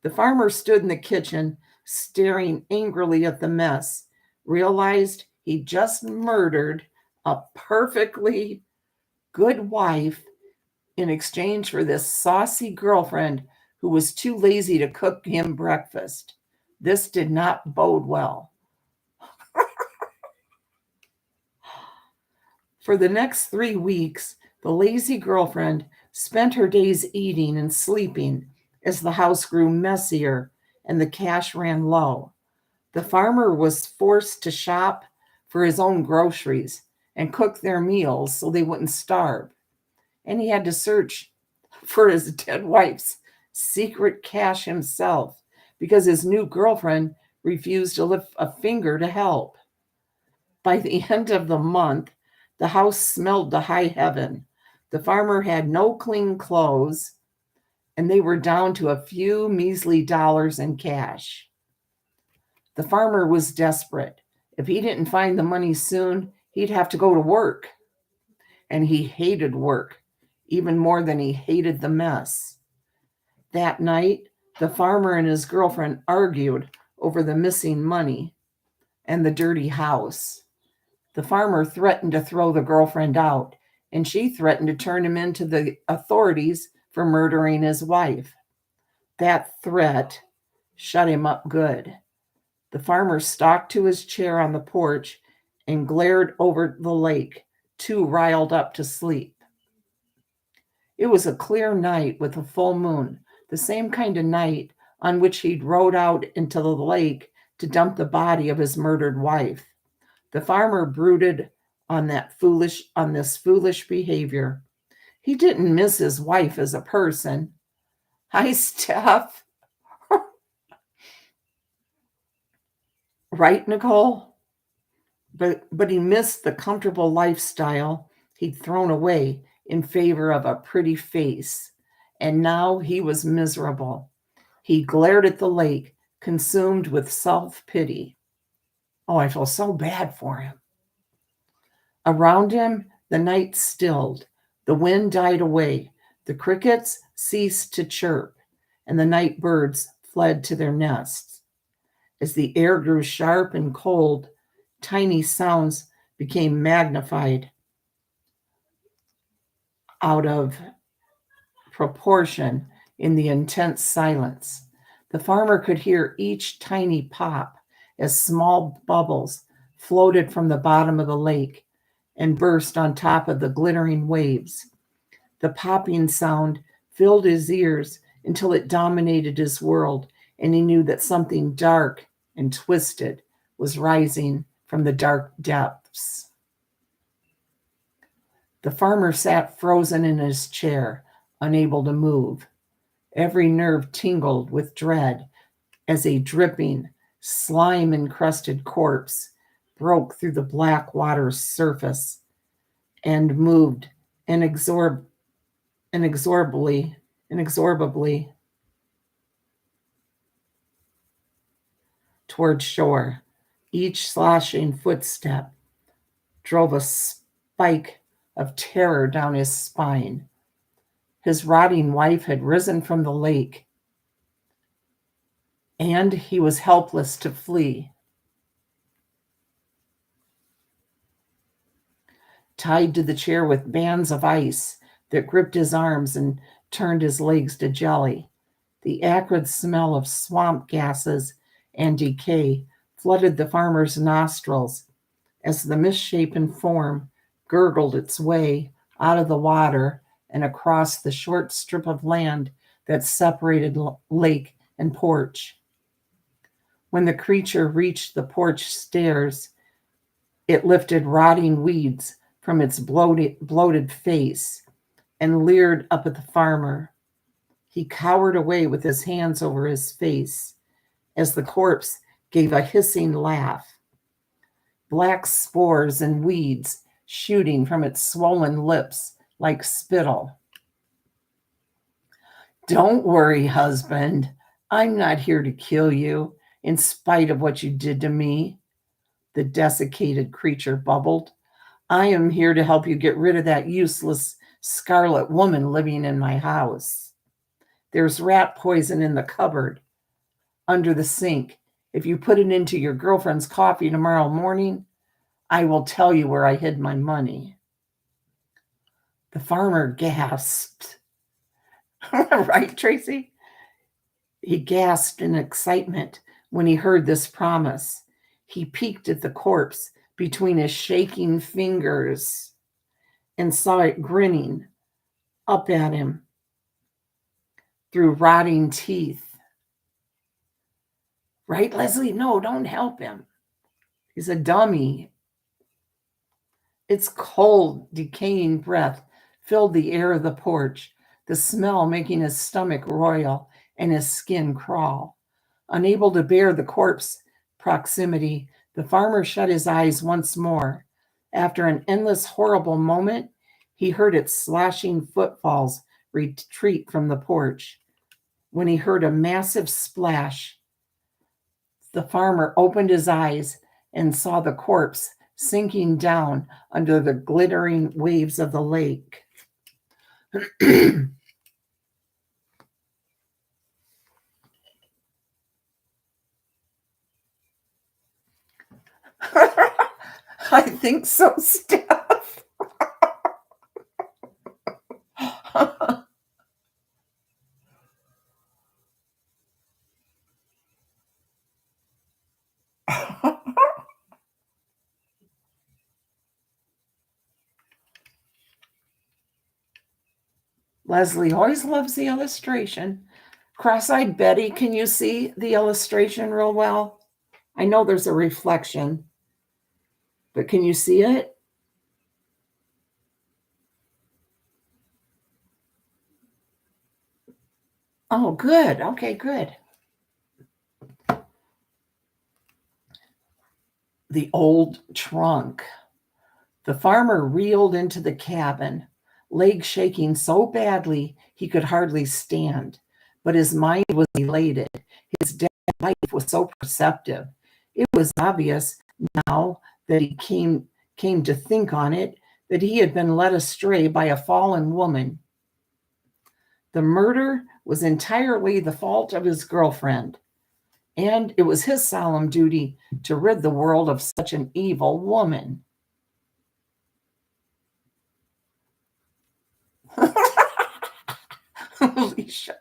The farmer stood in the kitchen, staring angrily at the mess, realized he'd just murdered a perfectly good wife in exchange for this saucy girlfriend who was too lazy to cook him breakfast. This did not bode well. For the next 3 weeks, the lazy girlfriend spent her days eating and sleeping as the house grew messier and the cash ran low. The farmer was forced to shop for his own groceries and cook their meals so they wouldn't starve. And he had to search for his dead wife's secret cash himself because his new girlfriend refused to lift a finger to help. By the end of the month, the house smelled to high heaven. The farmer had no clean clothes, and they were down to a few measly dollars in cash. The farmer was desperate. If he didn't find the money soon, he'd have to go to work. And he hated work, even more than he hated the mess. That night, the farmer and his girlfriend argued over the missing money and the dirty house. The farmer threatened to throw the girlfriend out, and she threatened to turn him into the authorities for murdering his wife. That threat shut him up good. The farmer stalked to his chair on the porch and glared over the lake, too riled up to sleep. It was a clear night with a full moon, the same kind of night on which he'd rowed out into the lake to dump the body of his murdered wife. The farmer brooded on this foolish behavior. He didn't miss his wife as a person. Hi, Steph. Right, Nicole? But he missed the comfortable lifestyle he'd thrown away in favor of a pretty face. And now he was miserable. He glared at the lake, consumed with self-pity. Oh, I feel so bad for him. Around him, the night stilled. The wind died away. The crickets ceased to chirp, and the night birds fled to their nests. As the air grew sharp and cold, tiny sounds became magnified out of proportion in the intense silence. The farmer could hear each tiny pop as small bubbles floated from the bottom of the lake and burst on top of the glittering waves. The popping sound filled his ears until it dominated his world, and he knew that something dark and twisted was rising from the dark depths. The farmer sat frozen in his chair, unable to move. Every nerve tingled with dread as a dripping, slime-encrusted corpse broke through the black water's surface and moved inexorably toward shore. Each sloshing footstep drove a spike of terror down his spine. His rotting wife had risen from the lake, and he was helpless to flee. Tied to the chair with bands of ice that gripped his arms and turned his legs to jelly, the acrid smell of swamp gases and decay flooded the farmer's nostrils as the misshapen form gurgled its way out of the water and across the short strip of land that separated lake and porch. When the creature reached the porch stairs, it lifted rotting weeds from its bloated face and leered up at the farmer. He cowered away with his hands over his face as the corpse gave a hissing laugh. Black spores and weeds shooting from its swollen lips like spittle. Don't worry, husband. I'm not here to kill you, in spite of what you did to me, the desiccated creature bubbled. I am here to help you get rid of that useless scarlet woman living in my house. There's rat poison in the cupboard under the sink. If you put it into your girlfriend's coffee tomorrow morning, I will tell you where I hid my money. The farmer gasped. Right, Tracy? He gasped in excitement when he heard this promise. He peeked at the corpse between his shaking fingers and saw it grinning up at him through rotting teeth. Right, Leslie? No, don't help him. He's a dummy. Its cold, decaying breath filled the air of the porch, the smell making his stomach roil and his skin crawl. Unable to bear the corpse proximity, the farmer shut his eyes once more. After an endless, horrible moment, he heard its slashing footfalls retreat from the porch. When he heard a massive splash, the farmer opened his eyes and saw the corpse sinking down under the glittering waves of the lake. I think so, Steph. Leslie always loves the illustration. Cross-eyed Betty, can you see the illustration real well? I know there's a reflection, but can you see it? Oh, good. Okay, good. The old trunk. The farmer reeled into the cabin, legs shaking so badly he could hardly stand, but his mind was elated. His dead life was so perceptive. It was obvious now that he came to think on it that he had been led astray by a fallen woman. The murder was entirely the fault of his girlfriend, and it was his solemn duty to rid the world of such an evil woman. Alicia.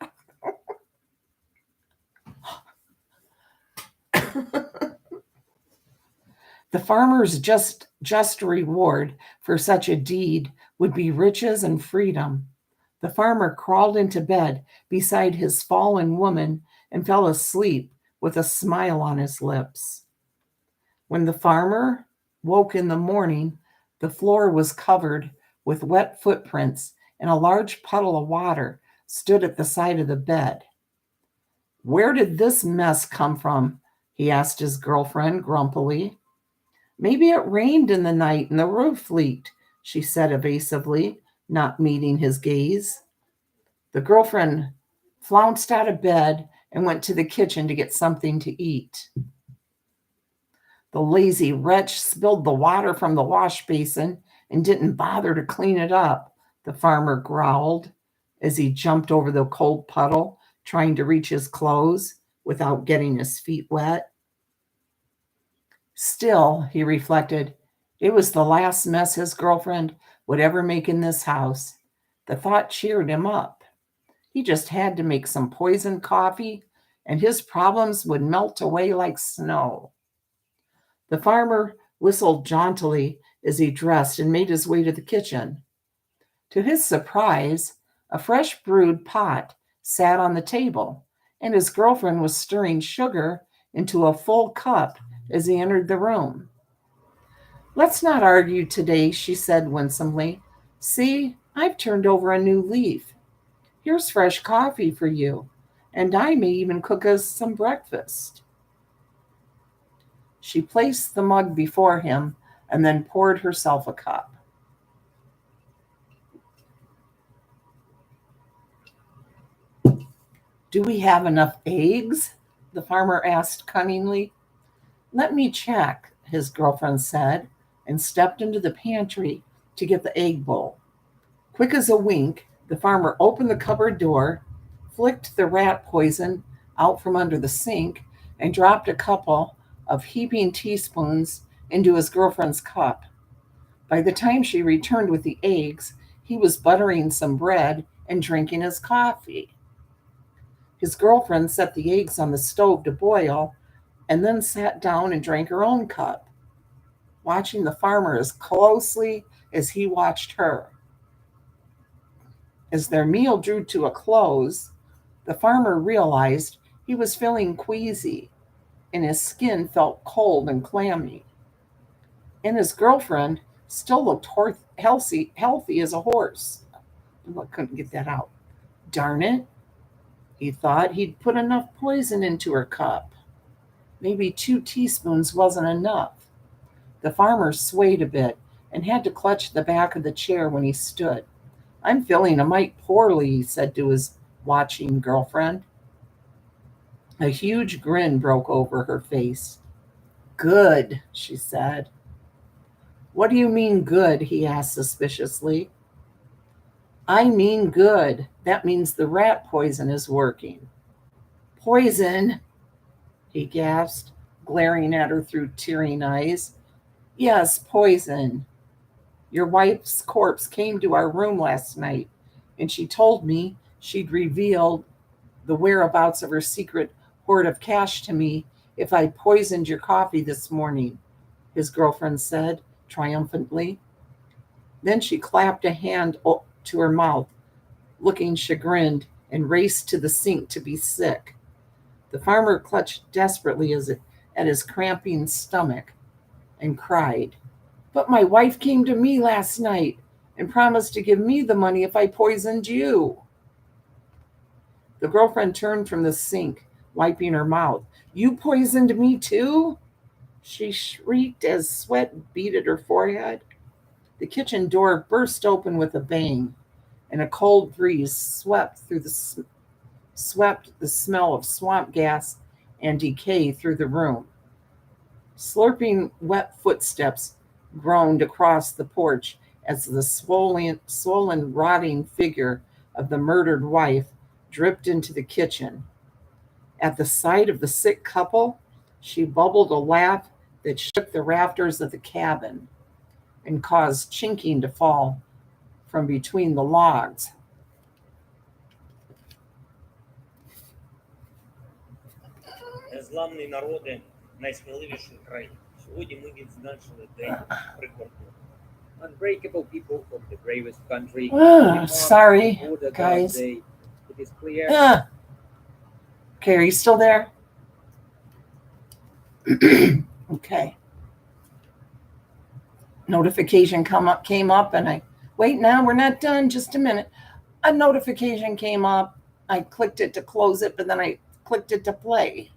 The farmer's just reward for such a deed would be riches and freedom. The farmer crawled into bed beside his fallen woman and fell asleep with a smile on his lips. When the farmer woke in the morning, the floor was covered with wet footprints, and a large puddle of water stood at the side of the bed. Where did this mess come from? He asked his girlfriend grumpily. Maybe it rained in the night and the roof leaked, she said evasively, not meeting his gaze. The girlfriend flounced out of bed and went to the kitchen to get something to eat. The lazy wretch spilled the water from the wash basin and didn't bother to clean it up, the farmer growled as he jumped over the cold puddle, trying to reach his clothes without getting his feet wet. Still, he reflected, it was the last mess his girlfriend would ever make in this house. The thought cheered him up. He just had to make some poisoned coffee, and his problems would melt away like snow. The farmer whistled jauntily as he dressed and made his way to the kitchen. To his surprise, a fresh brewed pot sat on the table, and his girlfriend was stirring sugar into a full cup as he entered the room. Let's not argue today, she said winsomely. See, I've turned over a new leaf. Here's fresh coffee for you, and I may even cook us some breakfast. She placed the mug before him and then poured herself a cup. Do we have enough eggs? The farmer asked cunningly. Let me check, his girlfriend said, and stepped into the pantry to get the egg bowl. Quick as a wink, the farmer opened the cupboard door, flicked the rat poison out from under the sink, and dropped a couple of heaping teaspoons into his girlfriend's cup. By the time she returned with the eggs, he was buttering some bread and drinking his coffee. His girlfriend set the eggs on the stove to boil and then sat down and drank her own cup, watching the farmer as closely as he watched her. As their meal drew to a close, the farmer realized he was feeling queasy and his skin felt cold and clammy. And his girlfriend still looked healthy as a horse. I couldn't get that out. Darn it. He thought he'd put enough poison into her cup. Maybe 2 teaspoons wasn't enough. The farmer swayed a bit and had to clutch the back of the chair when he stood. I'm feeling a mite poorly, he said to his watching girlfriend. A huge grin broke over her face. Good, she said. What do you mean good? He asked suspiciously. I mean good. That means the rat poison is working. Poison? He gasped, glaring at her through tearing eyes. Yes, poison. Your wife's corpse came to our room last night, and she told me she'd revealed the whereabouts of her secret hoard of cash to me if I poisoned your coffee this morning, his girlfriend said triumphantly. Then she clapped a hand to her mouth, looking chagrined, and raced to the sink to be sick. The farmer clutched desperately at his cramping stomach and cried, But my wife came to me last night and promised to give me the money if I poisoned you. The girlfriend turned from the sink, wiping her mouth. You poisoned me too? She shrieked as sweat beaded her forehead. The kitchen door burst open with a bang, and a cold breeze swept the smell of swamp gas and decay through the room. Slurping wet footsteps groaned across the porch as the swollen, rotting figure of the murdered wife dripped into the kitchen. At the sight of the sick couple, she bubbled a laugh that shook the rafters of the cabin and caused chinking to fall from between the logs. Незламні народи, найсміливіший край. Сьогодні ми відзначили День прикордоння. Unbreakable people from the bravest country. Sorry, guys. It is clear. Okay, are you still there? Okay. Notification came up, and I wait. Now we're not done. Just a minute. A notification came up. I clicked it to close it, but then I clicked it to play.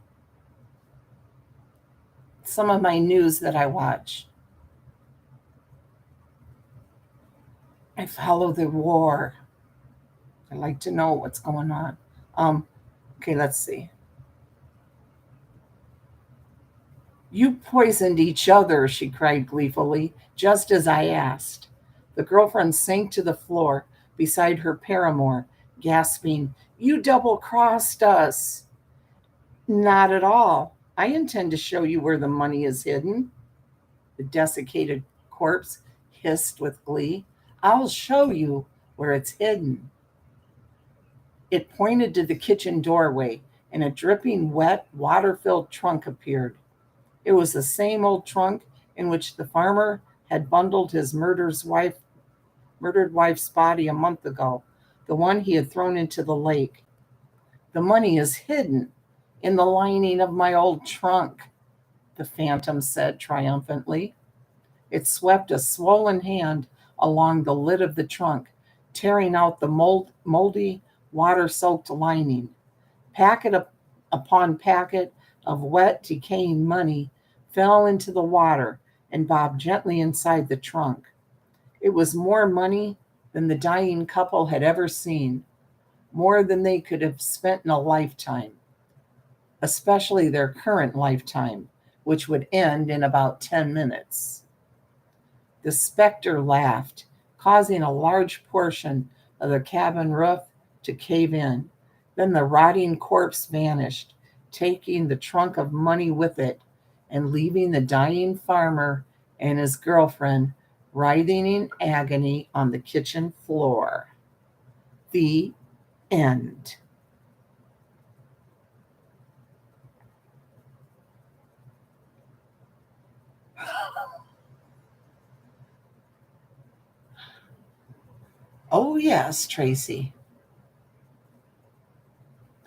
Some of my news that I watch. I follow the war. I like to know what's going on. Okay, let's see. You poisoned each other, she cried gleefully, just as I asked. The girlfriend sank to the floor beside her paramour, gasping, You double-crossed us. Not at all. I intend to show you where the money is hidden. The desiccated corpse hissed with glee. I'll show you where it's hidden. It pointed to the kitchen doorway, and a dripping, wet, water-filled trunk appeared. It was the same old trunk in which the farmer had bundled his murdered wife's body a month ago, the one he had thrown into the lake. The money is hidden in the lining of my old trunk, the phantom said triumphantly. It swept a swollen hand along the lid of the trunk, tearing out the moldy, water-soaked lining. Packet upon packet of wet, decaying money fell into the water and bobbed gently inside the trunk. It was more money than the dying couple had ever seen. more than they could have spent in a lifetime, especially their current lifetime, which would end in about 10 minutes. The specter laughed, causing a large portion of the cabin roof to cave in. Then the rotting corpse vanished, taking the trunk of money with it and leaving the dying farmer and his girlfriend writhing in agony on the kitchen floor. The end. Oh, yes, Tracy.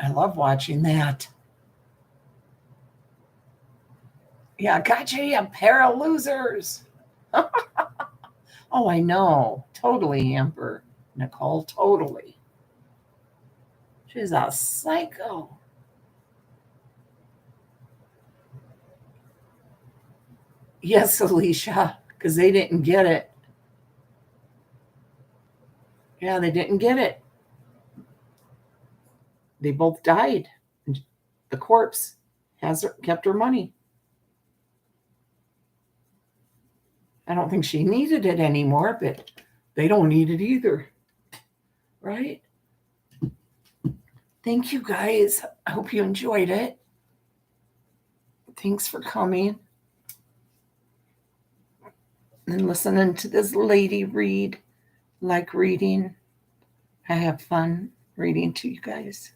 I love watching that. Yeah, gotcha, you pair of losers. Oh, I know. Totally, Amber. Nicole, totally. She's a psycho. Yes, Alicia, because they didn't get it. Yeah, they didn't get it. They both died. The corpse kept her money. I don't think she needed it anymore, but they don't need it either. Right? Thank you, guys. I hope you enjoyed it. Thanks for coming and listening to this lady read. Like reading. I have fun reading to you guys.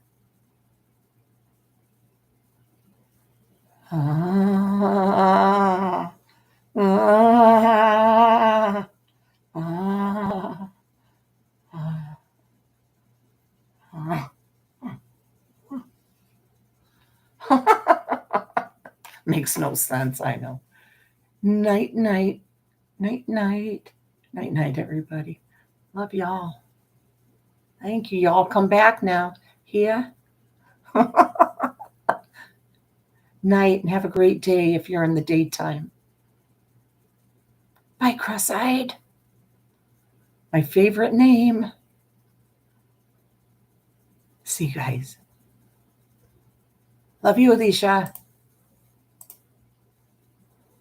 Ah, ah, ah, ah, ah. Makes no sense, I know. Night, night, night, night, night, night, everybody. Love y'all. Thank you. Y'all come back now. Here. Night, and have a great day if you're in the daytime. Bye, Cross-eyed. My favorite name. See you guys. Love you, Alicia.